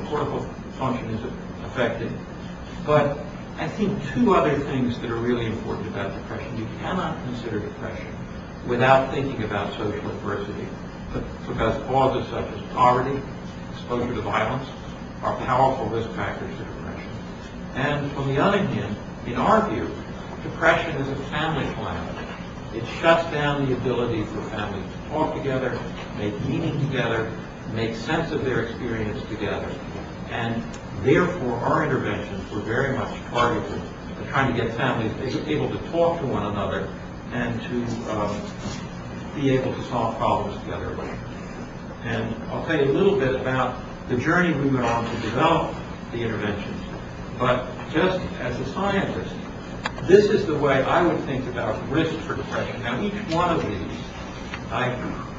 cortical function is affected. But I think two other things that are really important about depression. You cannot consider depression without thinking about social adversity, because causes such as poverty, exposure to violence, are powerful risk factors to depression. And on the other hand, in our view, depression is a family calamity. It shuts down the ability for families to talk together, make meaning together, make sense of their experience together. And therefore, our interventions were very much targeted at trying to get families able to talk to one another and to be able to solve problems together. And I'll tell you a little bit about the journey we went on to develop the interventions. But just as a scientist, this is the way I would think about risk for depression. Now, each one of these, I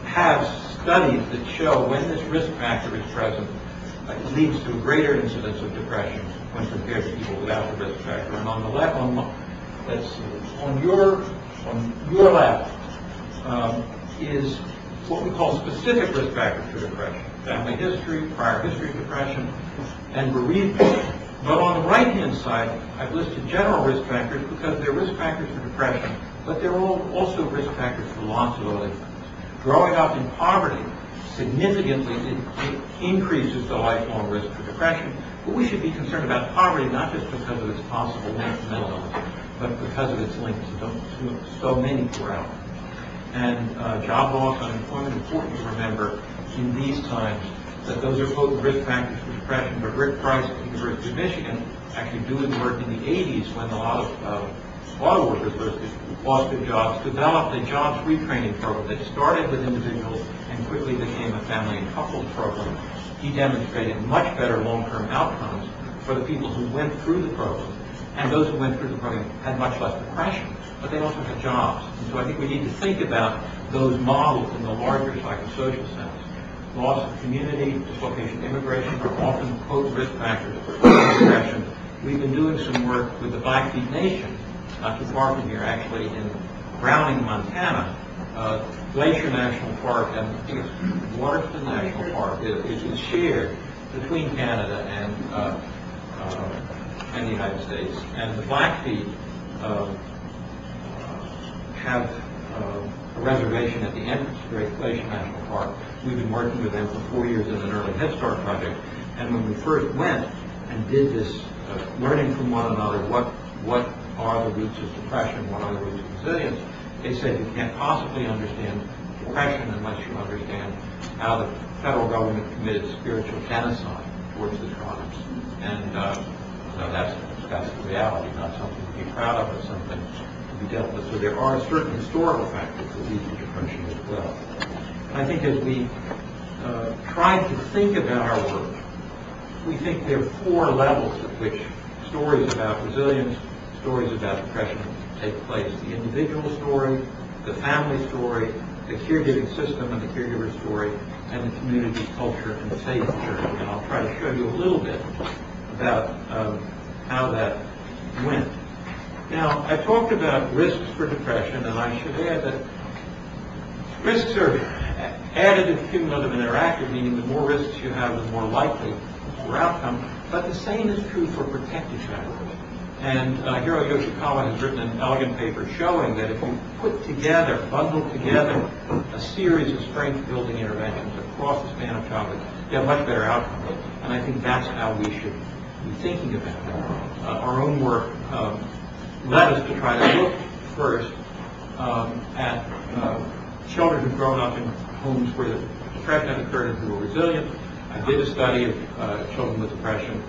have studies that show when this risk factor is present, it leads to a greater incidence of depression when compared to people without the risk factor. And on the left, on your left is what we call specific risk factors for depression: family history, prior history of depression, and bereavement. But on the right-hand side, I've listed general risk factors because they're risk factors for depression, but they're also risk factors for lots of other things. Growing up in poverty significantly increases the lifelong risk for depression, but we should be concerned about poverty not just because of its possible link to mental illness, but because of its link to so many parameters. And job loss, unemployment, important to remember in these times that those are both risk factors for depression. But Rick Price at the University of Michigan, actually doing work in the 80s when a lot of auto workers lost their jobs, developed a jobs retraining program that started with individuals and quickly became a family and couples program. He demonstrated much better long-term outcomes for the people who went through the program. And those who went through the program had much less depression, but they also had jobs. And so I think we need to think about those models in the larger psychosocial sense. Loss of community, dislocation, immigration are often, quote, risk factors for depression. We've been doing some work with the Blackfeet Nation, not too far from here, actually, in Browning, Montana. Glacier National Park and I think it's Waterston National Park is shared between Canada and the United States. And the Blackfeet have a reservation at the entrance to Glacier National Park. We've been working with them for 4 years in an early Head Start project. And when we first went and did this learning from one another, what are the roots of depression, what are the roots of resilience, they said you can't possibly understand depression unless you understand how the federal government committed spiritual genocide towards the tribes. And that's the reality, not something to be proud of, but something to be dealt with. So there are certain historical factors that lead to depression as well. And I think as we try to think about our work, we think there are 4 levels at which stories about resilience, stories about depression take place: the individual story, the family story, the caregiving system and the caregiver story, and the community, culture, and faith journey. And I'll try to show you a little bit about how that went. Now, I talked about risks for depression, and I should add that risks are additive, cumulative, and interactive, meaning the more risks you have, the more likely your outcome. But the same is true for protective factors. And Hiro Yoshikawa has written an elegant paper showing that if you put together, bundle together a series of strength-building interventions across the span of childhood, you have much better outcomes. And I think that's how we should be thinking about it. Our own work led us to try to look first at children who've grown up in homes where depression had occurred and who were resilient. I did a study of children with depression.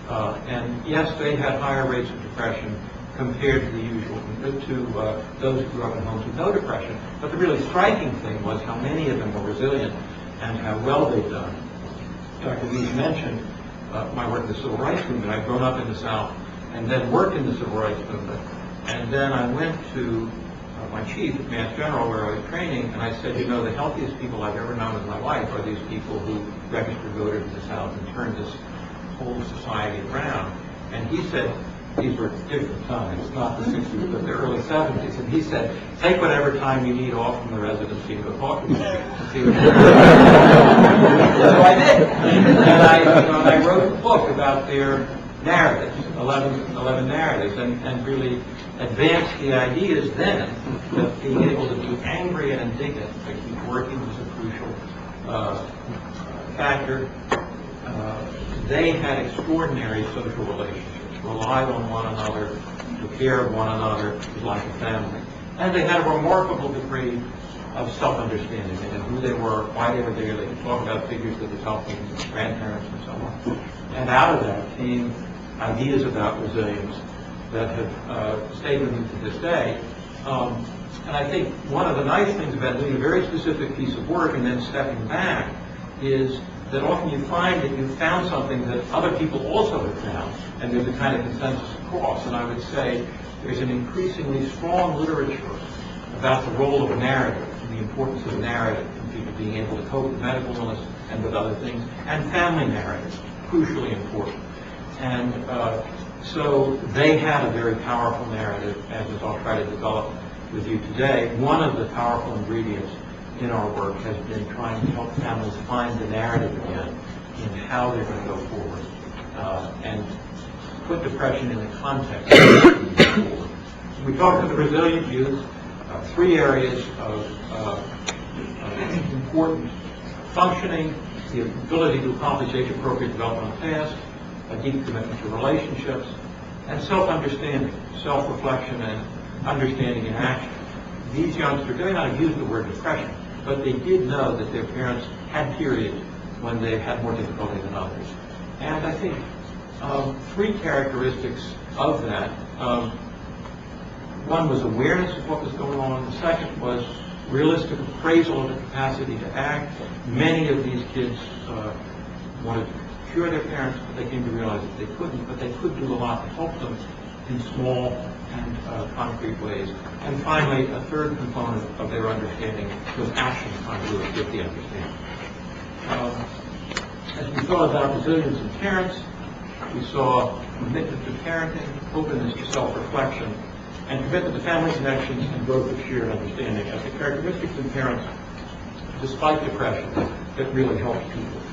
And yes, they had higher rates of depression compared to the usual, to those who grew up in homes with no depression. But the really striking thing was how many of them were resilient and how well they'd done. Dr. Lees mentioned my work in the Civil Rights Movement. I'd grown up in the South and then worked in the Civil Rights Movement. And then I went to my chief at Mass General, where I was training, and I said, you know, the healthiest people I've ever known in my life are these people who registered voters in the South and turned this whole society around. And he said, these were different times, not the 60s, but the early 70s. And he said, take whatever time you need off from the residency to go talk to me and see what So I did. And I wrote a book about their narratives, 11 narratives, and really advanced the ideas then that being able to be angry and indignant, to keep working was a crucial factor. They had extraordinary social relationships, relied on one another, took care of one another, it was like a family. And they had a remarkable degree of self-understanding. They knew who they were, why they were there. They could talk about figures that had helped them, grandparents and so on. And out of that came ideas about resilience that have stayed with me to this day. And I think one of the nice things about doing a very specific piece of work and then stepping back is that often you find that you've found something that other people also have found, and there's a kind of consensus across. And I would say there's an increasingly strong literature about the role of a narrative and the importance of a narrative in people being able to cope with medical illness and with other things, and family narratives, crucially important. And so they had a very powerful narrative, as I'll try to develop with you today. One of the powerful ingredients in our work has been trying to help families find the narrative again in how they're going to go forward and put depression in the context of moving forward. We talked to the resilient youth, three areas of important functioning: the ability to accomplish age-appropriate developmental tasks, a deep commitment to relationships, and self-understanding, self-reflection, and understanding in action. These youngsters, they may not have used the word depression, but they did know that their parents had periods when they had more difficulty than others. And I think three characteristics of that. One was awareness of what was going on. The second was realistic appraisal of the capacity to act. Many of these kids wanted to cure their parents, but they came to realize that they couldn't, but they could do a lot to help them in small and concrete ways. And finally, a third component of their understanding was action continuity with the understanding. As we thought about resilience in parents, we saw commitment to parenting, openness to self-reflection, and commitment to family connections and growth of shared understanding as the characteristics in parents, despite depression, that really help people.